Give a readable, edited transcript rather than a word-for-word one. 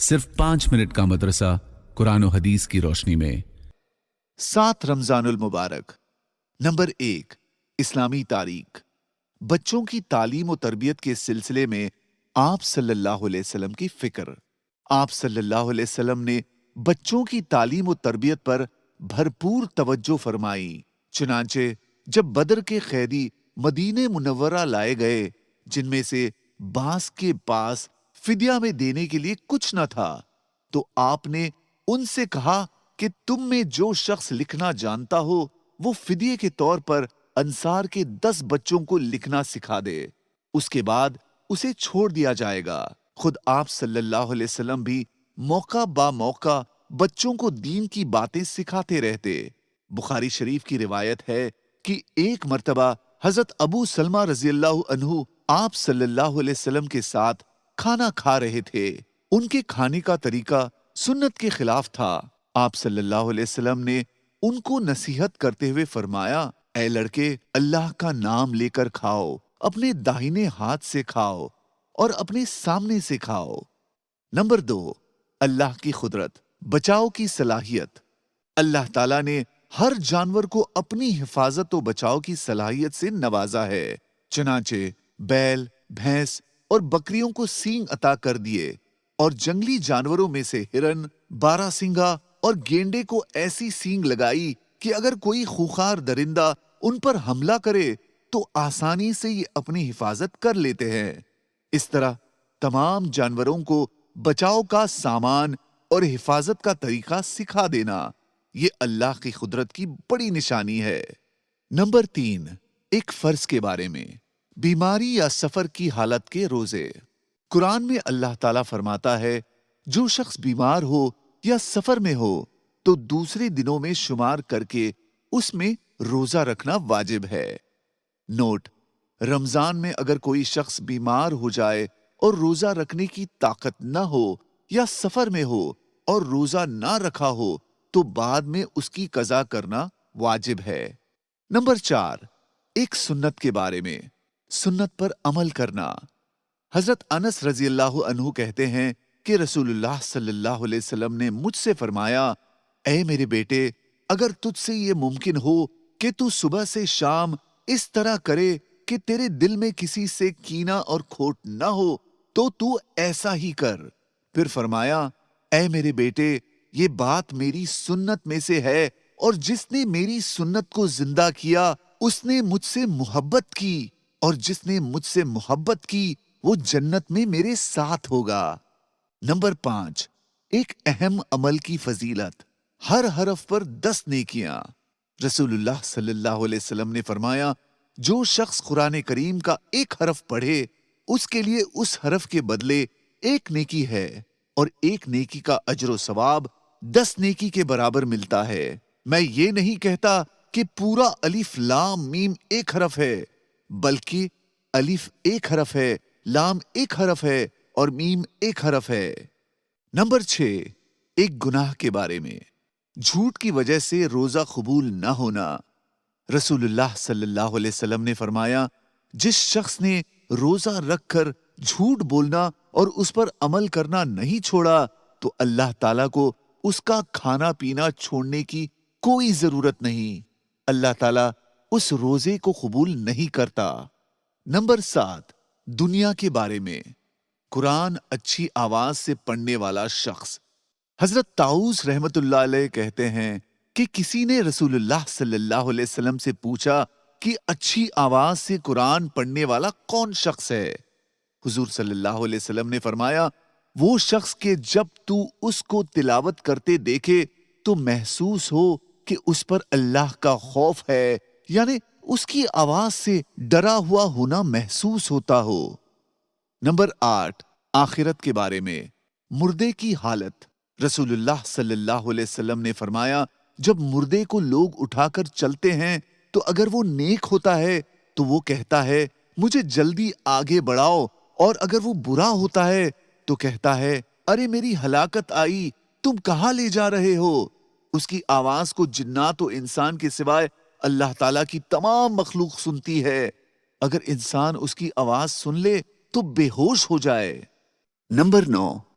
صرف 5 منٹ کا مدرسہ قرآن و حدیث کی روشنی میں 7 رمضان المبارک۔ نمبر 1، اسلامی تاریخ۔ بچوں کی تعلیم و تربیت کے سلسلے میں آپ صلی اللہ علیہ وسلم کی فکر۔ آپ صلی اللہ علیہ وسلم نے بچوں کی تعلیم و تربیت پر بھرپور توجہ فرمائی۔ چنانچہ جب بدر کے قیدی مدینہ منورہ لائے گئے، جن میں سے بعض کے پاس فدیہ میں دینے کے لیے کچھ نہ تھا، تو آپ نے ان سے کہا کہ تم میں جو شخص لکھنا جانتا ہو وہ فدیے کے طور پر انصار کے 10 بچوں کو لکھنا سکھا دے، اس کے بعد اسے چھوڑ دیا جائے گا۔ خود آپ صلی اللہ علیہ وسلم بھی موقع با موقع بچوں کو دین کی باتیں سکھاتے رہتے۔ بخاری شریف کی روایت ہے کہ ایک مرتبہ حضرت ابو سلمہ رضی اللہ عنہ آپ صلی اللہ علیہ وسلم کے ساتھ کھانا کھا رہے تھے۔ ان کے کھانے کا طریقہ سنت کے خلاف تھا۔ آپ صلی اللہ علیہ وسلم نے ان کو نصیحت کرتے ہوئے فرمایا، اے لڑکے، اللہ کا نام لے کر کھاؤ، اپنے داہنے ہاتھ سے کھاؤ اور اپنے سامنے سے کھاؤ۔ نمبر 2، اللہ کی قدرت، بچاؤ کی صلاحیت۔ اللہ تعالیٰ نے ہر جانور کو اپنی حفاظت و بچاؤ کی صلاحیت سے نوازا ہے۔ چنانچہ بیل، بھینس اور بکریوں کو سینگ عطا کر دیے، اور جنگلی جانوروں میں سے ہرن، باراسنگا اور گینڈے کو ایسی سینگ لگائی کہ اگر کوئی خوخار درندہ ان پر حملہ کرے تو آسانی سے یہ اپنی حفاظت کر لیتے ہیں۔ اس طرح تمام جانوروں کو بچاؤ کا سامان اور حفاظت کا طریقہ سکھا دینا، یہ اللہ کی قدرت کی بڑی نشانی ہے۔ نمبر 3، ایک فرض کے بارے میں، بیماری یا سفر کی حالت کے روزے۔ قرآن میں اللہ تعالیٰ فرماتا ہے، جو شخص بیمار ہو یا سفر میں ہو تو دوسرے دنوں میں شمار کر کے اس میں روزہ رکھنا واجب ہے۔ نوٹ: رمضان میں اگر کوئی شخص بیمار ہو جائے اور روزہ رکھنے کی طاقت نہ ہو یا سفر میں ہو اور روزہ نہ رکھا ہو تو بعد میں اس کی قضا کرنا واجب ہے۔ نمبر 4، ایک سنت کے بارے میں، سنت پر عمل کرنا۔ حضرت انس رضی اللہ عنہ کہتے ہیں کہ رسول اللہ صلی اللہ علیہ وسلم نے مجھ سے فرمایا، اے میرے بیٹے، اگر تجھ سے یہ ممکن ہو کہ تو صبح سے شام اس طرح کرے کہ تیرے دل میں کسی سے کینہ اور کھوٹ نہ ہو تو ایسا ہی کر۔ پھر فرمایا، اے میرے بیٹے، یہ بات میری سنت میں سے ہے، اور جس نے میری سنت کو زندہ کیا اس نے مجھ سے محبت کی، اور جس نے مجھ سے محبت کی وہ جنت میں میرے ساتھ ہوگا۔ نمبر 5، ایک اہم عمل کی فضیلت، ہر حرف پر 10 نیکیاں۔ رسول اللہ صلی اللہ علیہ وسلم نے فرمایا، جو شخص قرآن کریم کا ایک حرف پڑھے اس کے لیے اس حرف کے بدلے 1 نیکی ہے، اور 1 نیکی کا اجر و ثواب 10 نیکی کے برابر ملتا ہے۔ میں یہ نہیں کہتا کہ پورا الف لام میم 1 حرف ہے، بلکہ الف 1 حرف ہے، لام 1 حرف ہے اور میم 1 حرف ہے۔ نمبر 6، ایک گناہ کے بارے میں، جھوٹ کی وجہ سے روزہ قبول نہ ہونا۔ رسول اللہ صلی اللہ علیہ وسلم نے فرمایا، جس شخص نے روزہ رکھ کر جھوٹ بولنا اور اس پر عمل کرنا نہیں چھوڑا تو اللہ تعالیٰ کو اس کا کھانا پینا چھوڑنے کی کوئی ضرورت نہیں، اللہ تعالیٰ اس روزے کو قبول نہیں کرتا۔ نمبر 7، دنیا کے بارے میں، قرآن اچھی آواز سے پڑھنے والا شخص۔ حضرت طاؤس رحمت اللہ علیہ کہتے ہیں کہ کسی نے رسول اللہ صلی اللہ علیہ وسلم سے پوچھا کہ اچھی آواز سے قرآن پڑھنے والا کون شخص ہے؟ حضور صلی اللہ علیہ وسلم نے فرمایا، وہ شخص کہ جب تو اس کو تلاوت کرتے دیکھے تو محسوس ہو کہ اس پر اللہ کا خوف ہے، یعنی اس کی آواز سے ڈرا ہوا ہونا محسوس ہوتا ہو۔ نمبر 8، آخرت کے بارے میں، مردے کی حالت۔ رسول اللہ صلی اللہ علیہ وسلم نے فرمایا، جب مردے کو لوگ اٹھا کر چلتے ہیں تو اگر وہ نیک ہوتا ہے تو وہ کہتا ہے مجھے جلدی آگے بڑھاؤ، اور اگر وہ برا ہوتا ہے تو کہتا ہے ارے میری ہلاکت آئی، تم کہاں لے جا رہے ہو؟ اس کی آواز کو جنات و انسان کے سوائے اللہ تعالیٰ کی تمام مخلوق سنتی ہے۔ اگر انسان اس کی آواز سن لے تو بے ہوش ہو جائے۔ نمبر 9،